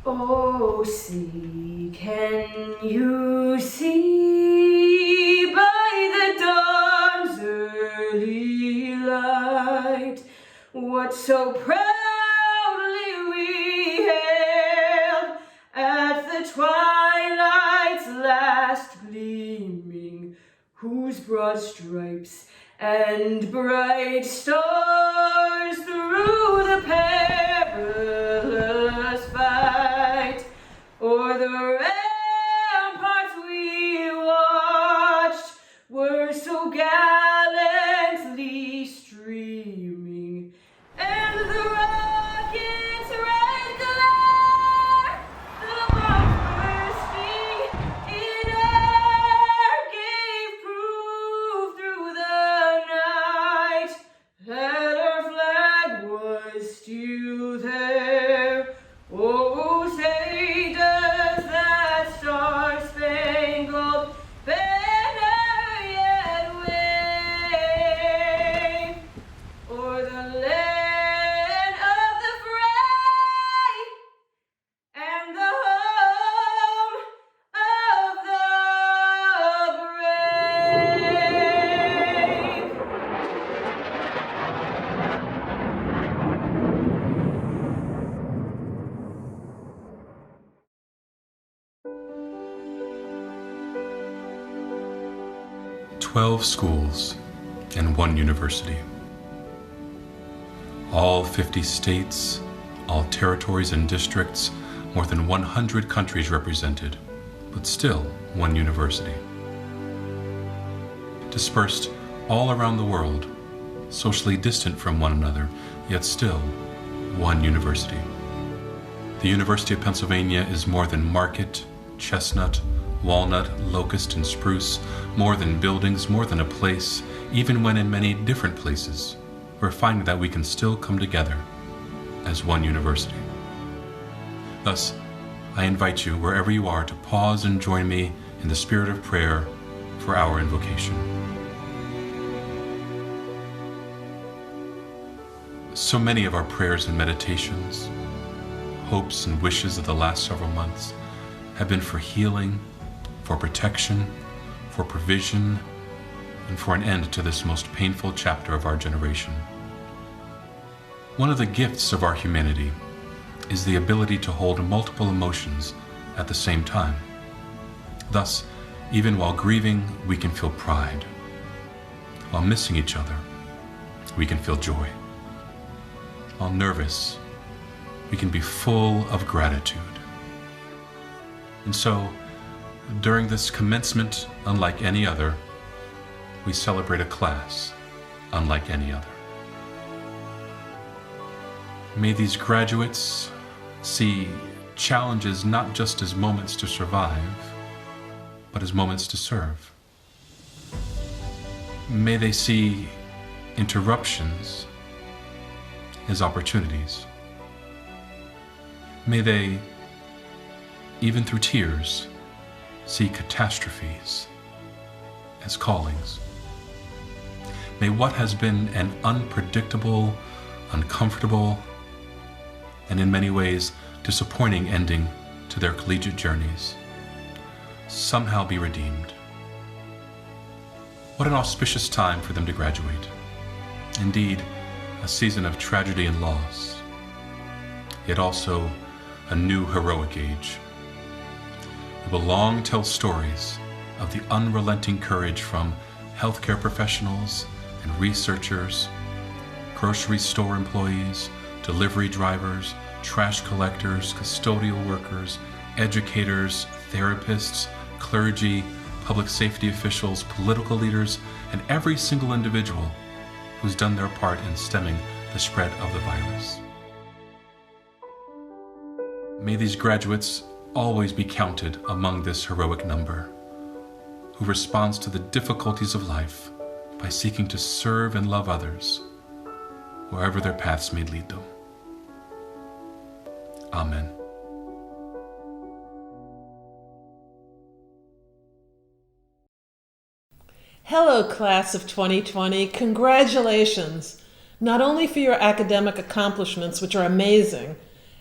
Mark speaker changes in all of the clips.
Speaker 1: Oh, see, can you see by the dawn's early light what so proudly we hailed at the twilight's last gleaming, whose broad stripes and bright stars through the perilous fight o'er the ramparts we watched were so gallantly streaming, and the rocket's red glare, the bombs bursting in air, gave proof through the night that our flag was still there. Oh, say does that star-spangled banner yet wave o'er the land of the free and the home of the brave?
Speaker 2: 12 schools and 1 university. All 50 states, all territories and districts, more than 100 countries represented, but still 1 university. Dispersed all around the world, socially distant from one another, yet still 1 university. The University of Pennsylvania is more than market, chestnut, walnut, locust, and spruce, more than buildings, more than a place. Even when in many different places, we're finding that we can still come together as 1 university. Thus, I invite you, wherever you are, to pause and join me in the spirit of prayer for our invocation. So many of our prayers and meditations, hopes and wishes of the last several months have been for healing, for protection, for provision, and for an end to this most painful chapter of our generation. One of the gifts of our humanity is the ability to hold multiple emotions at the same time. Thus, even while grieving, we can feel pride. While missing each other, we can feel joy. While nervous, we can be full of gratitude. And so, during this commencement unlike any other, we celebrate a class unlike any other. May these graduates see challenges not just as moments to survive, but as moments to serve. May they see interruptions as opportunities. May they, even through tears, see catastrophes as callings. May what has been an unpredictable, uncomfortable, and in many ways disappointing ending to their collegiate journeys somehow be redeemed. What an auspicious time for them to graduate. Indeed, a season of tragedy and loss, yet also a new heroic age. We will long tell stories of the unrelenting courage from healthcare professionals and researchers, grocery store employees, delivery drivers, trash collectors, custodial workers, educators, therapists, clergy, public safety officials, political leaders, and every single individual who's done their part in stemming the spread of the virus. May these graduates always be counted among this heroic number, who responds to the difficulties of life by seeking to serve and love others, wherever their paths may lead them. Amen.
Speaker 3: Hello, class of 2020. Congratulations, not only for your academic accomplishments, which are amazing,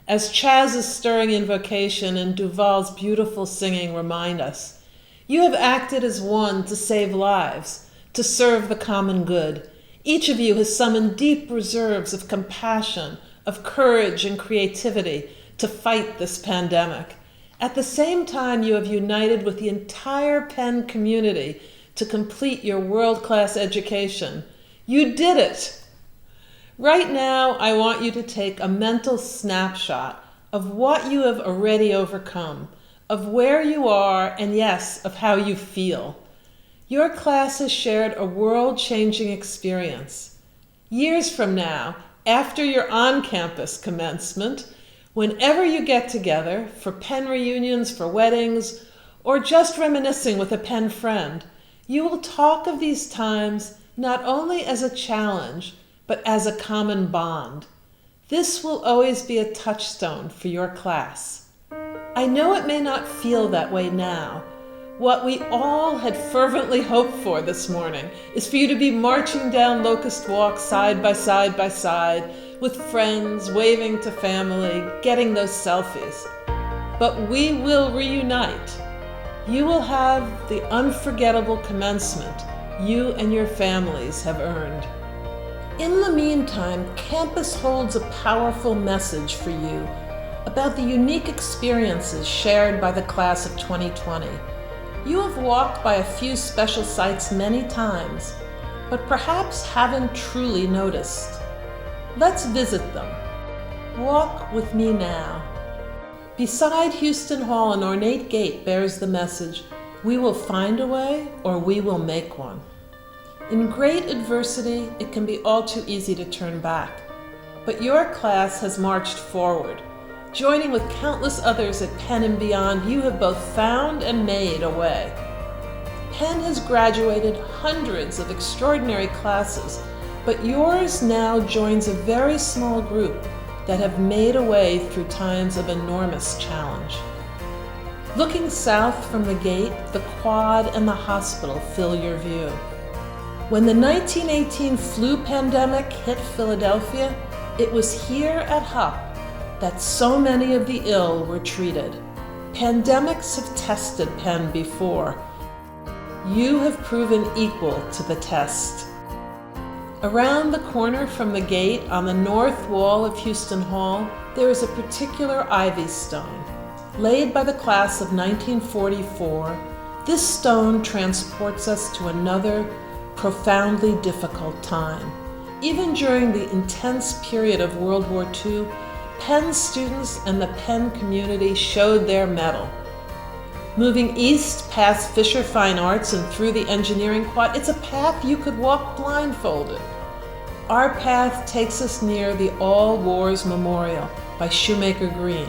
Speaker 3: as Chaz's stirring invocation and Duval's beautiful singing remind us. You have acted as one to save lives, to serve the common good. Each of you has summoned deep reserves of compassion, of courage and creativity to fight this pandemic. At the same time, you have united with the entire Penn community to complete your world-class education. You did it! Right now, I want you to take a mental snapshot of what you have already overcome, of where you are, and yes, of how you feel. Your class has shared a world-changing experience. Years from now, after your on-campus commencement, whenever you get together for Penn reunions, for weddings, or just reminiscing with a Penn friend, you will talk of these times not only as a challenge, but as a common bond. This will always be a touchstone for your class. I know it may not feel that way now. What we all had fervently hoped for this morning is for you to be marching down Locust Walk side by side with friends, waving to family, getting those selfies. But we will reunite. You will have the unforgettable commencement you and your families have earned. In the meantime, campus holds a powerful message for you about the unique experiences shared by the class of 2020. You have walked by a few special sites many times, but perhaps haven't truly noticed. Let's visit them. Walk with me now. Beside Houston Hall, an ornate gate bears the message, "We will find a way, or we will make one." In great adversity, it can be all too easy to turn back. But your class has marched forward. Joining with countless others at Penn and beyond, you have both found and made a way. Penn has graduated hundreds of extraordinary classes, but yours now joins a very small group that have made a way through times of enormous challenge. Looking south from the gate, the quad and the hospital fill your view. When the 1918 flu pandemic hit Philadelphia, it was here at HUP that so many of the ill were treated. Pandemics have tested Penn before. You have proven equal to the test. Around the corner from the gate on the north wall of Houston Hall, there is a particular ivy stone. Laid by the class of 1944, this stone transports us to another profoundly difficult time. Even during the intense period of World War II, Penn students and the Penn community showed their mettle. Moving east past Fisher Fine Arts and through the engineering quad, it's a path you could walk blindfolded. Our path takes us near the All Wars Memorial by Shoemaker Green.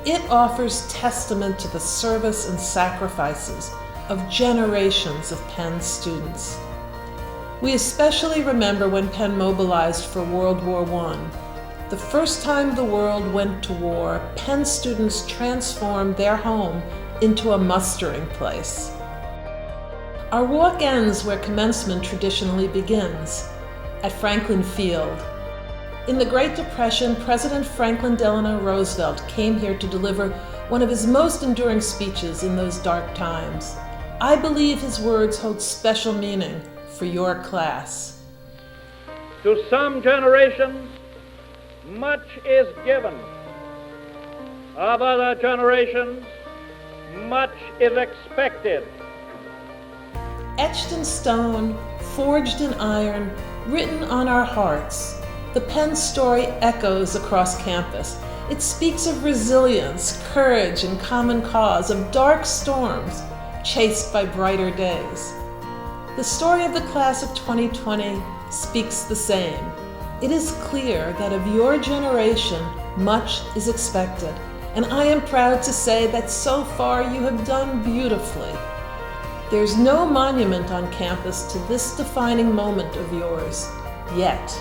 Speaker 3: It offers testament to the service and sacrifices of generations of Penn students. We especially remember when Penn mobilized for World War I. The first time the world went to war, Penn students transformed their home into a mustering place. Our walk ends where commencement traditionally begins, at Franklin Field. In the Great Depression, President Franklin Delano Roosevelt came here to deliver one of his most enduring speeches in those dark times. I believe his words hold special meaning for your class.
Speaker 4: To some generations, much is given. Of other generations, much is expected.
Speaker 3: Etched in stone, forged in iron, written on our hearts, the Penn story echoes across campus. It speaks of resilience, courage, and common cause, of dark storms chased by brighter days. The story of the class of 2020 speaks the same. It is clear that of your generation, much is expected, and I am proud to say that so far you have done beautifully. There's no monument on campus to this defining moment of yours, yet.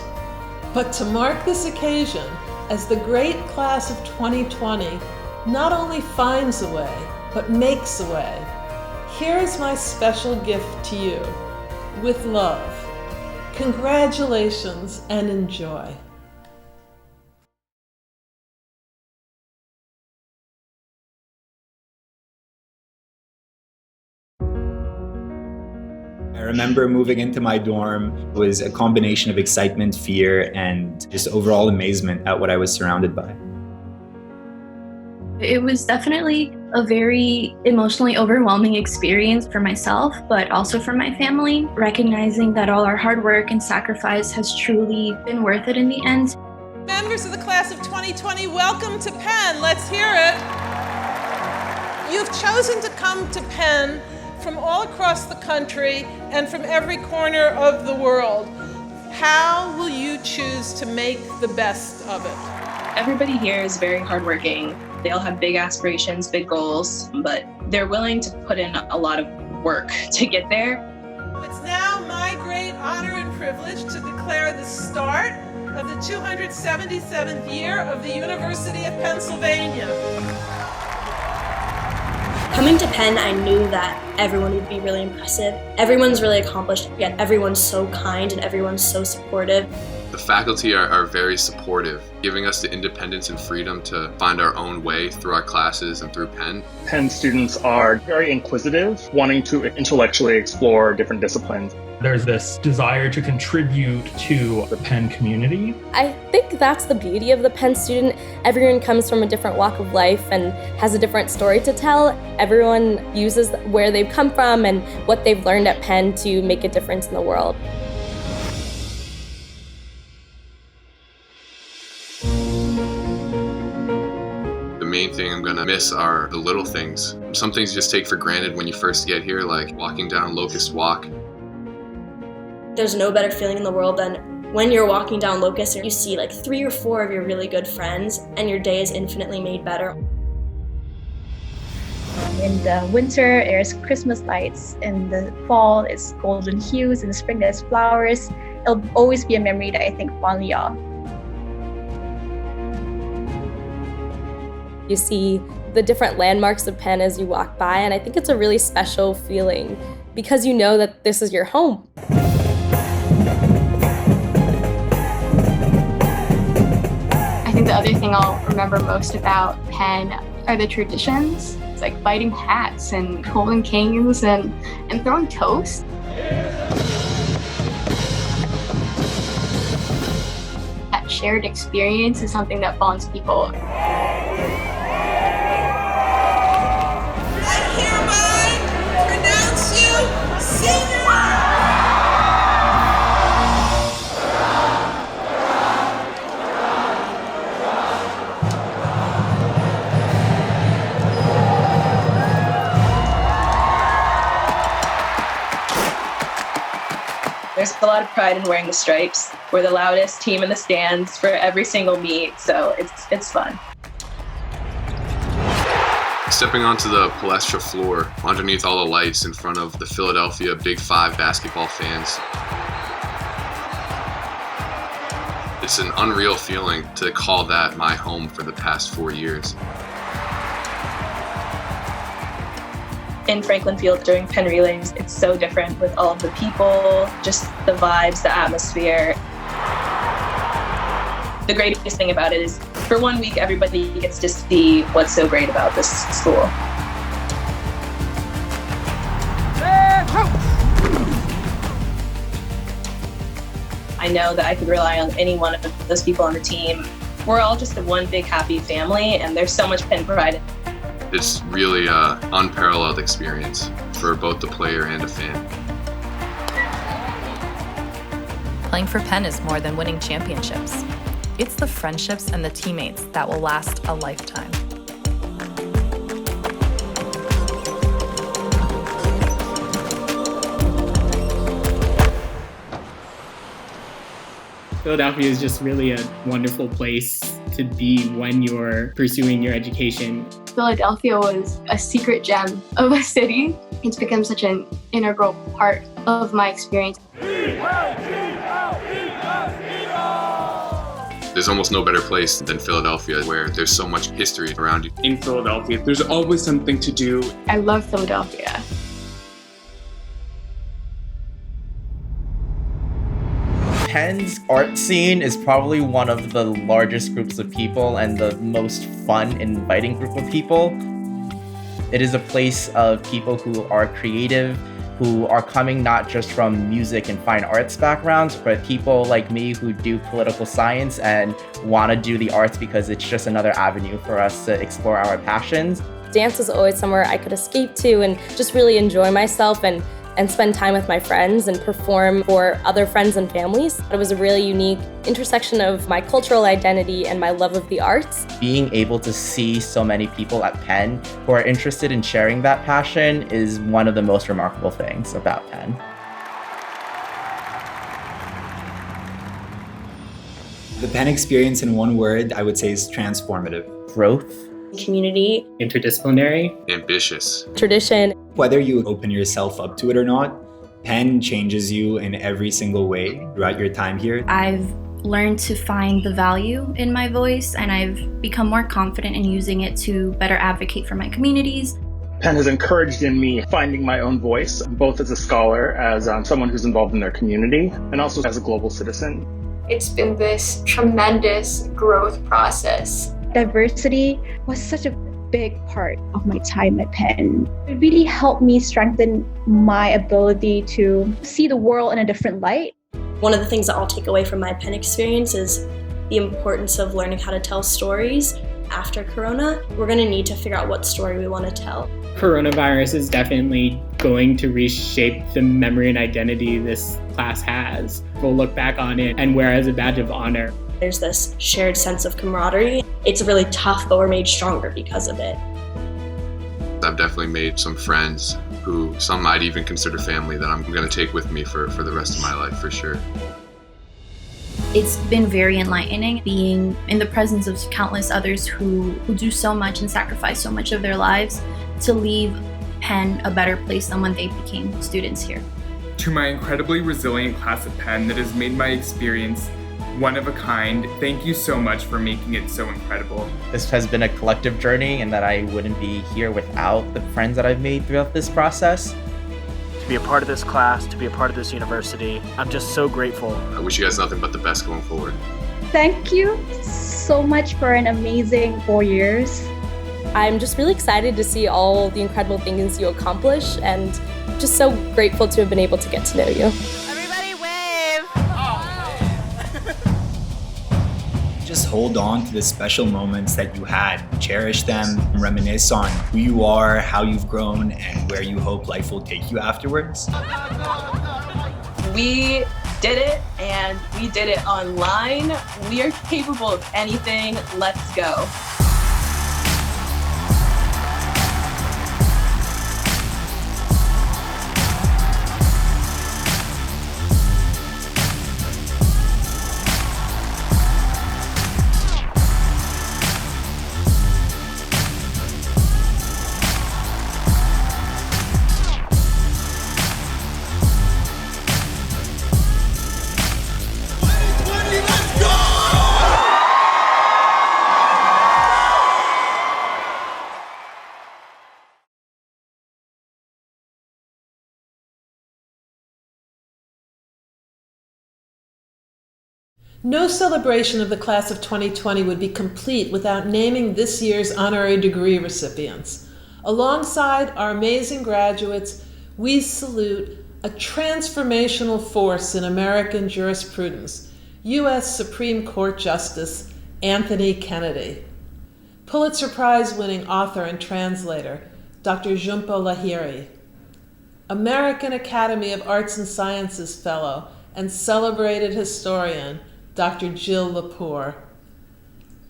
Speaker 3: But to mark this occasion, as the great class of 2020 not only finds a way, but makes a way, here is my special gift to you, with love. Congratulations and enjoy.
Speaker 5: remember moving into my dorm was a combination of excitement, fear, and just overall amazement at what I was surrounded by.
Speaker 6: It was definitely a very emotionally overwhelming experience for myself, but also for my family, recognizing that all our hard work and sacrifice has truly been worth it in the end.
Speaker 3: Members of the class of 2020, welcome to Penn. Let's hear it. You've chosen to come to Penn from all across the country and from every corner of the world. How will you choose to make the best of it?
Speaker 6: Everybody here is very hardworking. They all have big aspirations, big goals, but they're willing to put in a lot of work to get there.
Speaker 3: It's now my great honor and privilege to declare the start of the 277th year of the University of Pennsylvania.
Speaker 7: Coming to Penn, I knew that everyone would be really impressive. Everyone's really accomplished, yet everyone's so kind and everyone's so supportive.
Speaker 8: The faculty are very supportive, giving us the independence and freedom to find our own way through our classes and through Penn.
Speaker 9: Penn students are very inquisitive, wanting to intellectually explore different disciplines.
Speaker 10: There's this desire to contribute to the Penn community.
Speaker 7: I think that's the beauty of the Penn student. Everyone comes from a different walk of life and has a different story to tell. Everyone uses where they've come from and what they've learned at Penn to make a difference in the world.
Speaker 8: The main thing I'm gonna miss are the little things. Some things you just take for granted when you first get here, like walking down Locust Walk.
Speaker 7: There's no better feeling in the world than when you're walking down Locust and you see like 3 or 4 of your really good friends and your day is infinitely made better.
Speaker 11: In the winter, there's Christmas lights. In the fall, it's golden hues. In the spring, there's flowers. It'll always be a memory that I think fondly of.
Speaker 7: You see the different landmarks of Penn as you walk by, and I think it's a really special feeling because you know that this is your home.
Speaker 11: I think the other thing I'll remember most about Penn are the traditions. It's like biting hats and holding canes and throwing toast. That shared experience is something that bonds people.
Speaker 6: There's a lot of pride in wearing the stripes. We're the loudest team in the stands for every single meet, so it's fun.
Speaker 8: Stepping onto the Palestra floor, underneath all the lights in front of the Philadelphia Big Five basketball fans. It's an unreal feeling to call that my home for the past 4 years.
Speaker 6: In Franklin Field during Penn Relays, it's so different with all of the people, just the vibes, the atmosphere. The greatest thing about it is, for 1 week, everybody gets to see what's so great about this school. I know that I could rely on any one of those people on the team. We're all just one big happy family, and there's so much Penn pride.
Speaker 8: It's really an unparalleled experience for both the player and a fan.
Speaker 12: Playing for Penn is more than winning championships. It's the friendships and the teammates that will last a lifetime.
Speaker 13: Philadelphia is just really a wonderful place to be when you're pursuing your education.
Speaker 11: Philadelphia was a secret gem of a city. It's become such an integral part of my experience.
Speaker 8: There's almost no better place than Philadelphia where there's so much history around you.
Speaker 14: In Philadelphia, there's always something to do.
Speaker 11: I love Philadelphia.
Speaker 15: Penn's art scene is probably one of the largest groups of people and the most fun and inviting group of people. It is a place of people who are creative, who are coming not just from music and fine arts backgrounds, but people like me who do political science and want to do the arts because it's just another avenue for us to explore our passions.
Speaker 7: Dance was always somewhere I could escape to and just really enjoy myself and spend time with my friends and perform for other friends and families. It was a really unique intersection of my cultural identity and my love of the arts.
Speaker 15: Being able to see so many people at Penn who are interested in sharing that passion is one of the most remarkable things about Penn.
Speaker 5: The Penn experience in one word, I would say, is transformative.
Speaker 15: Growth.
Speaker 7: Community.
Speaker 13: Interdisciplinary.
Speaker 8: Ambitious.
Speaker 7: Tradition.
Speaker 5: Whether you open yourself up to it or not, Penn changes you in every single way throughout your time here.
Speaker 6: I've learned to find the value in my voice, and I've become more confident in using it to better advocate for my communities.
Speaker 9: Penn has encouraged in me finding my own voice, both as a scholar, as someone who's involved in their community, and also as a global citizen.
Speaker 11: It's been this tremendous growth process.
Speaker 16: Diversity was such a big part of my time at Penn. It really helped me strengthen my ability to see the world in a different light.
Speaker 7: One of the things that I'll take away from my Penn experience is the importance of learning how to tell stories. After Corona, we're going to need to figure out what story we want to tell.
Speaker 13: Coronavirus is definitely going to reshape the memory and identity this class has. We'll look back on it and wear it as a badge of honor.
Speaker 7: There's this shared sense of camaraderie. It's really tough, but we're made stronger because of it.
Speaker 8: I've definitely made some friends who some might even consider family that I'm going to take with me for the rest of my life, for sure.
Speaker 6: It's been very enlightening being in the presence of countless others who do so much and sacrifice so much of their lives to leave Penn a better place than when they became students here.
Speaker 17: To my incredibly resilient class at Penn that has made my experience one of a kind, thank you so much for making it so incredible.
Speaker 15: This has been a collective journey and that I wouldn't be here without the friends that I've made throughout this process.
Speaker 18: To be a part of this class, to be a part of this university, I'm just so grateful.
Speaker 8: I wish you guys nothing but the best going forward.
Speaker 16: Thank you so much for an amazing 4 years.
Speaker 7: I'm just really excited to see all the incredible things you accomplish and just so grateful to have been able to get to know you.
Speaker 5: Just hold on to the special moments that you had. Cherish them, reminisce on who you are, how you've grown, and where you hope life will take you afterwards.
Speaker 1: We did it, and we did it online. We are capable of anything. Let's go.
Speaker 3: No celebration of the class of 2020 would be complete without naming this year's honorary degree recipients. Alongside our amazing graduates, we salute a transformational force in American jurisprudence, U.S. Supreme Court Justice Anthony Kennedy. Pulitzer Prize-winning author and translator, Dr. Jhumpa Lahiri. American Academy of Arts and Sciences Fellow and celebrated historian, Dr. Jill Lepore.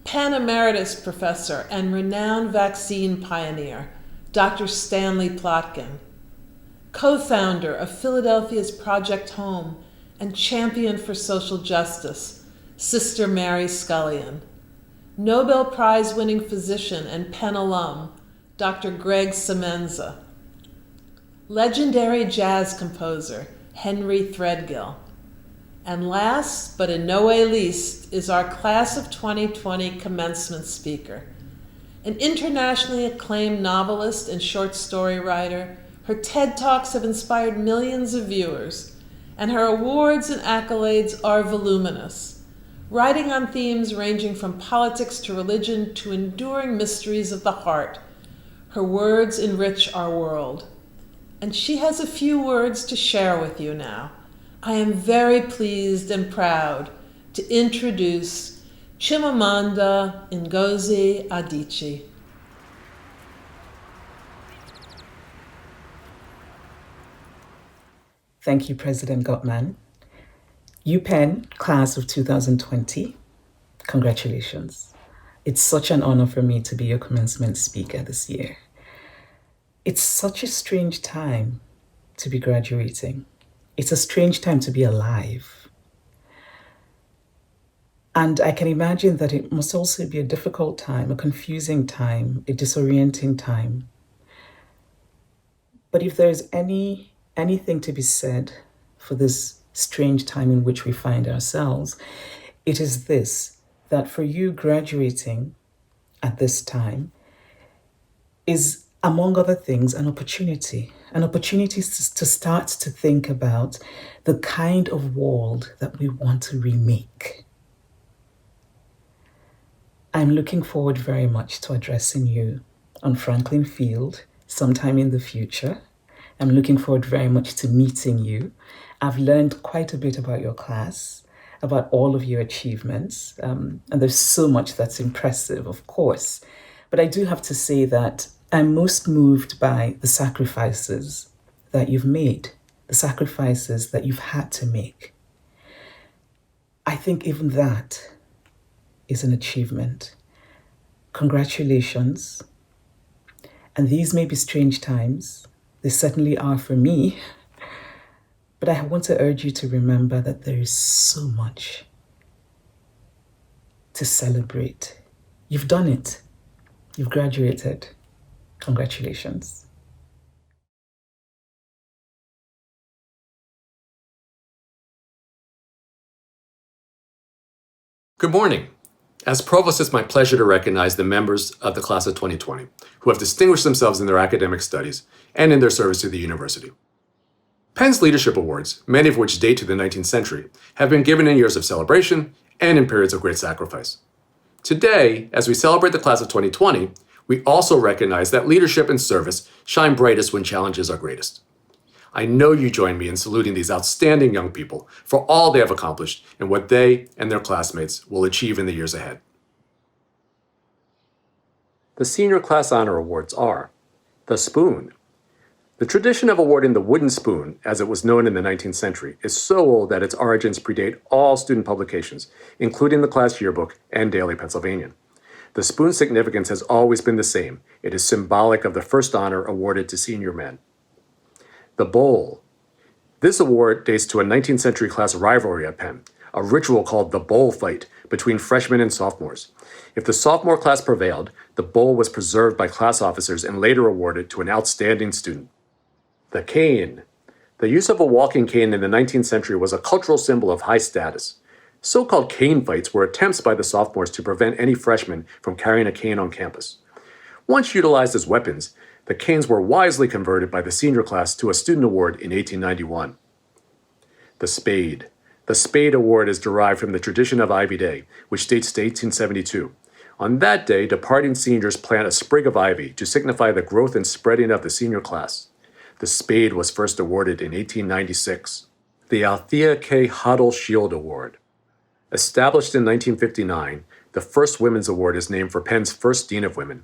Speaker 3: Penn Emeritus Professor and renowned vaccine pioneer, Dr. Stanley Plotkin. Co-founder of Philadelphia's Project Home and champion for social justice, Sister Mary Scullion. Nobel Prize-winning physician and Penn alum, Dr. Greg Semenza. Legendary jazz composer, Henry Threadgill. And last, but in no way least, is our Class of 2020 Commencement speaker. An internationally acclaimed novelist and short story writer, her TED Talks have inspired millions of viewers, and her awards and accolades are voluminous, writing on themes ranging from politics to religion to enduring mysteries of the heart. Her words enrich our world. and she has a few words to share with you now. I am very pleased and proud to introduce Chimamanda Ngozi Adichie.
Speaker 19: Thank you, President Gottman. UPenn, class of 2020, congratulations. It's such an honor for me to be your commencement speaker this year. It's such a strange time to be graduating. It's a strange time to be alive. And I can imagine that it must also be a difficult time, a confusing time, a disorienting time. But if there's anything to be said for this strange time in which we find ourselves, it is this, that for you graduating at this time is, among other things, an opportunity to start to think about the kind of world that we want to remake. I'm looking forward very much to addressing you on Franklin Field sometime in the future. I'm looking forward very much to meeting you. I've learned quite a bit about your class, about all of your achievements, and there's so much that's impressive, of course. But I do have to say that I'm most moved by the sacrifices that you've made, the sacrifices that you've had to make. I think even that is an achievement. Congratulations. And these may be strange times. They certainly are for me. But I want to urge you to remember that there is so much to celebrate. You've done it. You've graduated. Congratulations.
Speaker 20: Good morning. As Provost, it's my pleasure to recognize the members of the class of 2020 who have distinguished themselves in their academic studies and in their service to the university. Penn's Leadership Awards, many of which date to the 19th century, have been given in years of celebration and in periods of great sacrifice. Today, as we celebrate the class of 2020, we also recognize that leadership and service shine brightest when challenges are greatest. I know you join me in saluting these outstanding young people for all they have accomplished and what they and their classmates will achieve in the years ahead. The Senior Class Honor Awards are the Spoon. The tradition of awarding the wooden spoon, as it was known in the 19th century, is so old that its origins predate all student publications, including the class yearbook and Daily Pennsylvanian. The spoon's significance has always been the same. It is symbolic of the first honor awarded to senior men. The Bowl. This award dates to a 19th century class rivalry at Penn, a ritual called the Bowl Fight between freshmen and sophomores. If the sophomore class prevailed, the bowl was preserved by class officers and later awarded to an outstanding student. The Cane. The use of a walking cane in the 19th century was a cultural symbol of high status. So-called cane fights were attempts by the sophomores to prevent any freshmen from carrying a cane on campus. Once utilized as weapons, the canes were wisely converted by the senior class to a student award in 1891. The Spade. The Spade Award is derived from the tradition of Ivy Day, which dates to 1872. On that day, departing seniors plant a sprig of ivy to signify the growth and spreading of the senior class. The Spade was first awarded in 1896. The Althea K. Hoddle Shield Award. Established in 1959, the first Women's Award is named for Penn's first Dean of Women.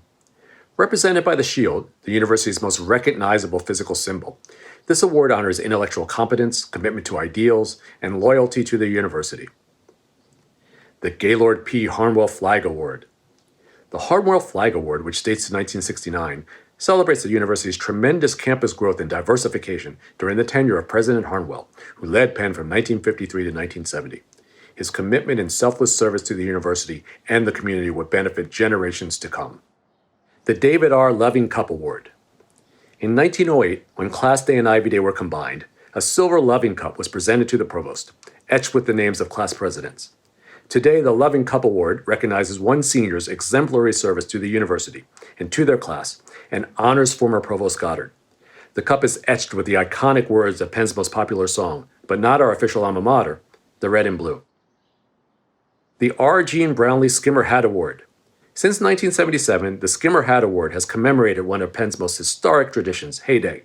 Speaker 20: Represented by the shield, the university's most recognizable physical symbol, this award honors intellectual competence, commitment to ideals, and loyalty to the university. The Gaylord P. Harnwell Flag Award. The Harnwell Flag Award, which dates to 1969, celebrates the university's tremendous campus growth and diversification during the tenure of President Harnwell, who led Penn from 1953 to 1970. His commitment and selfless service to the university and the community would benefit generations to come. The David R. Loving Cup Award. In 1908, when Class Day and Ivy Day were combined, a silver Loving Cup was presented to the provost, etched with the names of class presidents. Today, the Loving Cup Award recognizes one senior's exemplary service to the university and to their class, and honors former Provost Goddard. The cup is etched with the iconic words of Penn's most popular song, but not our official alma mater, the Red and Blue. The R. Gene Brownlee Skimmer Hat Award. Since 1977, the Skimmer Hat Award has commemorated one of Penn's most historic traditions, Hay Day.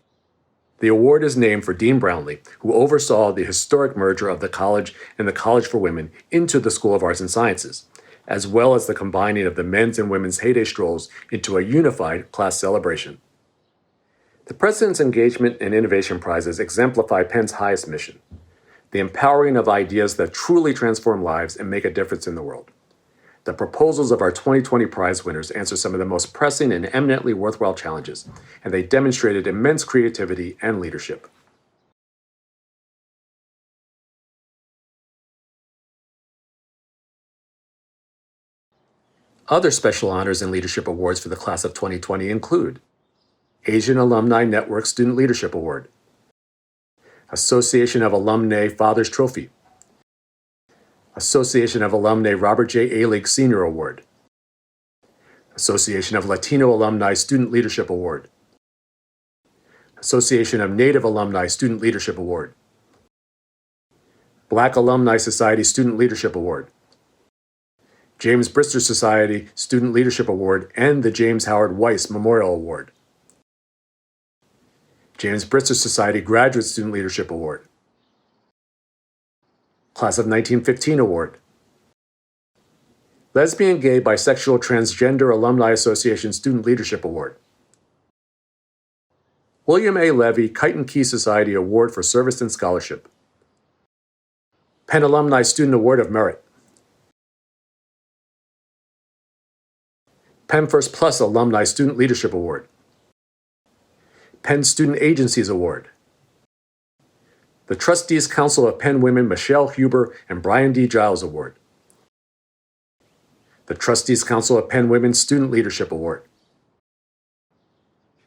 Speaker 20: The award is named for Dean Brownlee, who oversaw the historic merger of the college and the College for Women into the School of Arts and Sciences, as well as the combining of the men's and women's heyday strolls into a unified class celebration. The President's Engagement and Innovation Prizes exemplify Penn's highest mission, the empowering of ideas that truly transform lives and make a difference in the world. The proposals of our 2020 prize winners answer some of the most pressing and eminently worthwhile challenges, and they demonstrated immense creativity and leadership. Other special honors and leadership awards for the class of 2020 include Asian Alumni Network Student Leadership Award, Association of Alumni Fathers Trophy, Association of Alumni Robert J. Alig Senior Award, Association of Latino Alumni Student Leadership Award, Association of Native Alumni Student Leadership Award, Black Alumni Society Student Leadership Award, James Brister Society Student Leadership Award, and the James Howard Weiss Memorial Award, James Brister Society Graduate Student Leadership Award, Class of 1915 Award, Lesbian, Gay, Bisexual, Transgender Alumni Association Student Leadership Award, William A. Levy Kite and Key Society Award for Service and Scholarship, Penn Alumni Student Award of Merit, Penn First Plus Alumni Student Leadership Award, Penn Student Agencies Award, the Trustees Council of Penn Women Michelle Huber and Brian D. Giles Award, the Trustees Council of Penn Women Student Leadership Award.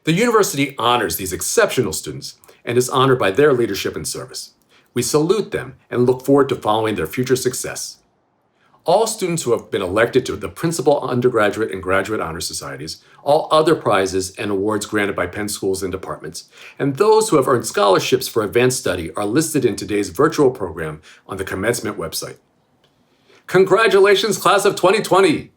Speaker 20: The university honors these exceptional students and is honored by their leadership and service. We salute them and look forward to following their future success. All students who have been elected to the principal undergraduate and graduate honor societies, all other prizes and awards granted by Penn schools and departments, and those who have earned scholarships for advanced study are listed in today's virtual program on the Commencement website. Congratulations, class of 2020!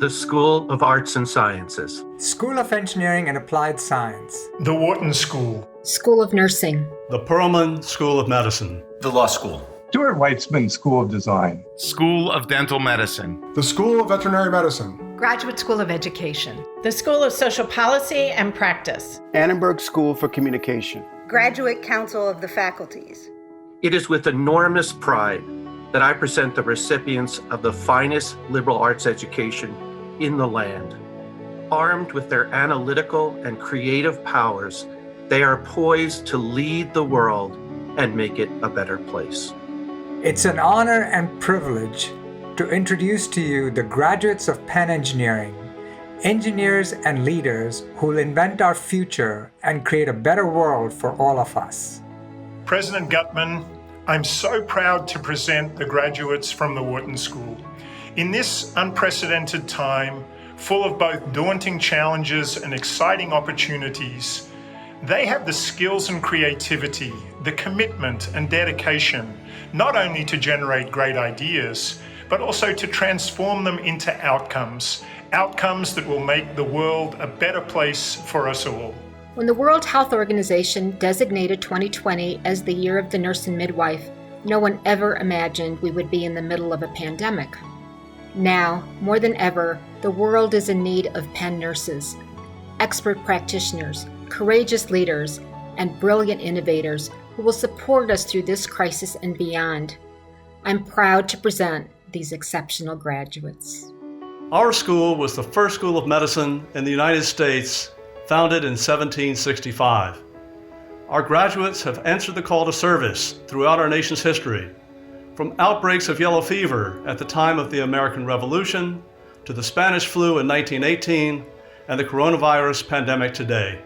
Speaker 21: The School of Arts and Sciences,
Speaker 22: School of Engineering and Applied Science,
Speaker 23: the Wharton School,
Speaker 24: School of Nursing,
Speaker 25: the Perelman School of Medicine,
Speaker 26: the Law School,
Speaker 23: Stuart Weitzman School of Design,
Speaker 27: School of Dental Medicine,
Speaker 28: the School of Veterinary Medicine,
Speaker 29: Graduate School of Education, the School of Social Policy and Practice,
Speaker 30: Annenberg School for Communication,
Speaker 31: Graduate Council of the Faculties.
Speaker 21: It is with enormous pride that I present the recipients of the finest liberal arts education in the land. Armed with their analytical and creative powers, they are poised to lead the world and make it a better place.
Speaker 22: It's an honor and privilege to introduce to you the graduates of Penn Engineering, engineers and leaders who will invent our future and create a better world for all of us.
Speaker 23: President Gutman, I'm so proud to present the graduates from the Wharton School. In this unprecedented time, full of both daunting challenges and exciting opportunities, they have the skills and creativity, the commitment and dedication, not only to generate great ideas, but also to transform them into outcomes that will make the world a better place for us all.
Speaker 29: When the World Health Organization designated 2020 as the year of the nurse and midwife, no one ever imagined we would be in the middle of a pandemic. Now, more than ever, the world is in need of Penn nurses, expert practitioners, courageous leaders, and brilliant innovators who will support us through this crisis and beyond. I'm proud to present these exceptional graduates.
Speaker 25: Our school was the first school of medicine in the United States, founded in 1765. Our graduates have answered the call to service throughout our nation's history, from outbreaks of yellow fever at the time of the American Revolution, to the Spanish flu in 1918, and the coronavirus pandemic today.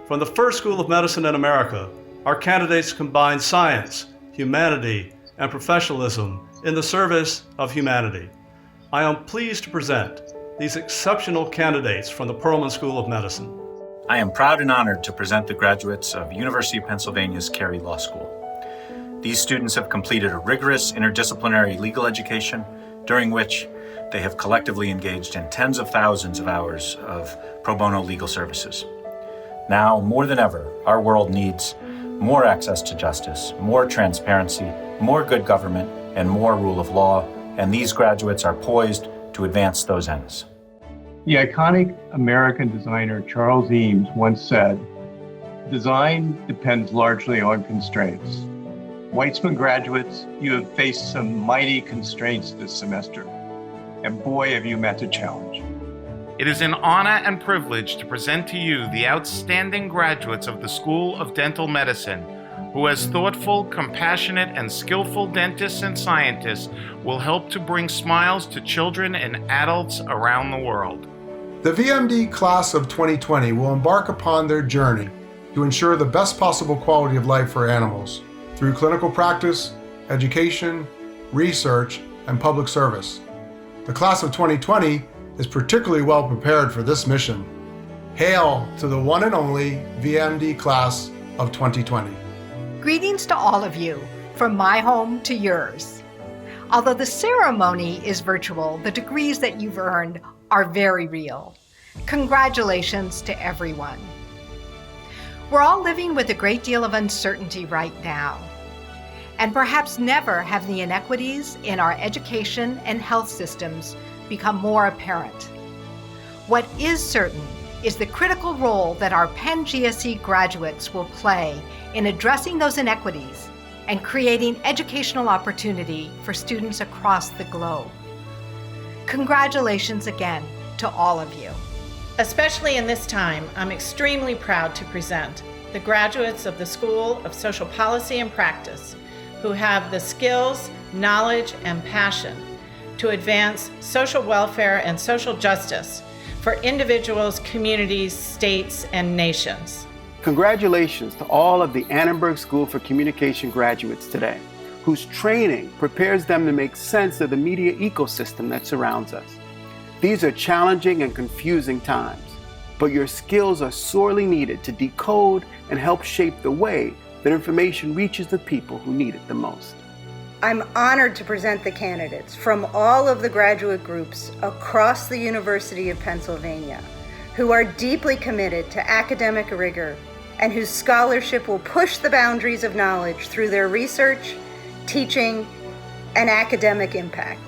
Speaker 25: From the first school of medicine in America, our candidates combine science, humanity, and professionalism in the service of humanity. I am pleased to present these exceptional candidates from the Perelman School of Medicine.
Speaker 26: I am proud and honored to present the graduates of University of Pennsylvania's Carey Law School. These students have completed a rigorous interdisciplinary legal education, during which they have collectively engaged in tens of thousands of hours of pro bono legal services. Now, more than ever, our world needs more access to justice, more transparency, more good government, and more rule of law, and these graduates are poised to advance those ends.
Speaker 2: The iconic American designer Charles Eames once said, "Design depends largely on constraints." Weitzman graduates, you have faced some mighty constraints this semester, and boy, have you met a challenge.
Speaker 27: It is an honor and privilege to present to you the outstanding graduates of the School of Dental Medicine, who as thoughtful, compassionate, and skillful dentists and scientists will help to bring smiles to children and adults around the world.
Speaker 28: The VMD class of 2020 will embark upon their journey to ensure the best possible quality of life for animals through clinical practice, education, research, and public service. The class of 2020 is particularly well prepared for this mission. Hail to the one and only VMD class of 2020.
Speaker 31: Greetings to all of you, from my home to yours. Although the ceremony is virtual, the degrees that you've earned are very real. Congratulations to everyone. We're all living with a great deal of uncertainty right now, and perhaps never have the inequities in our education and health systems become more apparent. What is certain is the critical role that our Penn GSE graduates will play in addressing those inequities and creating educational opportunity for students across the globe. Congratulations again to all of you.
Speaker 4: Especially in this time, I'm extremely proud to present the graduates of the School of Social Policy and Practice, who have the skills, knowledge, and passion to advance social welfare and social justice for individuals, communities, states, and nations.
Speaker 30: Congratulations to all of the Annenberg School for Communication graduates today, whose training prepares them to make sense of the media ecosystem that surrounds us. These are challenging and confusing times, but your skills are sorely needed to decode and help shape the way that information reaches the people who need it the most.
Speaker 31: I'm honored to present the candidates from all of the graduate groups across the University of Pennsylvania, who are deeply committed to academic rigor and whose scholarship will push the boundaries of knowledge through their research, teaching, and academic impact.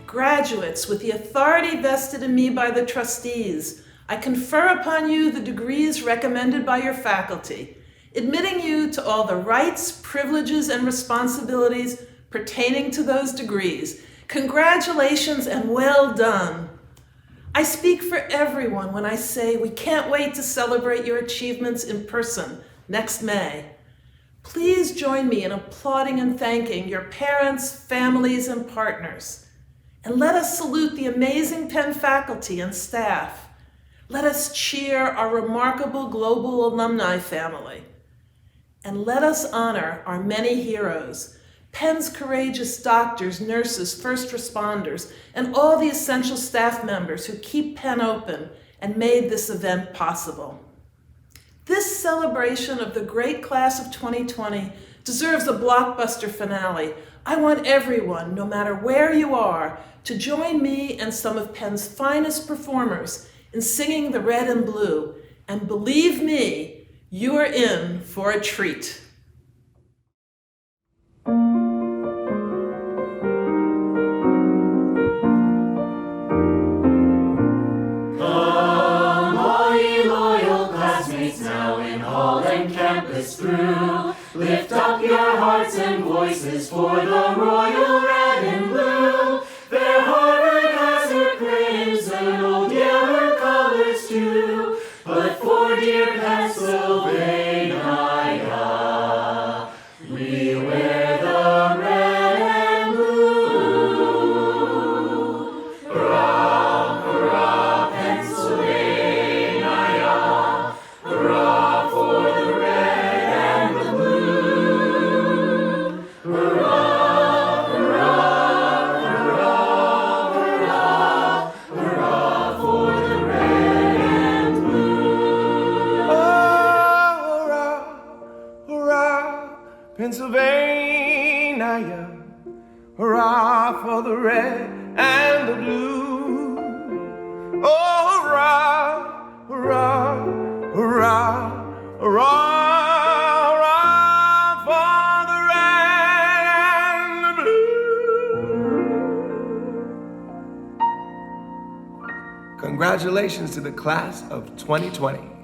Speaker 3: Graduates, with the authority vested in me by the trustees, I confer upon you the degrees recommended by your faculty, admitting you to all the rights, privileges, and responsibilities pertaining to those degrees. Congratulations and well done. I speak for everyone when I say we can't wait to celebrate your achievements in person next May. Please join me in applauding and thanking your parents, families, and partners. And let us salute the amazing Penn faculty and staff. Let us cheer our remarkable global alumni family. And let us honor our many heroes, Penn's courageous doctors, nurses, first responders, and all the essential staff members who keep Penn open and made this event possible. This celebration of the great class of 2020 deserves a blockbuster finale. I want everyone, no matter where you are, to join me and some of Penn's finest performers in singing the red and blue. And believe me, you are in for a treat.
Speaker 6: Come, all ye loyal classmates, now in hall and campus through. Lift up your hearts and voices for the royal red and blue. Fair Harvard has her crimson, old Yale her colors too. But for dear Pennsylvania, we wear the red and blue. Hurrah, hurrah, Pennsylvania, hurrah for the red and the blue. Hurrah, hurrah, hurrah, hurrah, hurrah for the red and blue.
Speaker 9: Oh, hurrah, hurrah, Pennsylvania.
Speaker 8: hurrah for the red and the blue. Oh, hurrah, hurrah, hurrah, hurrah, hurrah for the red and the blue. Congratulations to the class of 2020.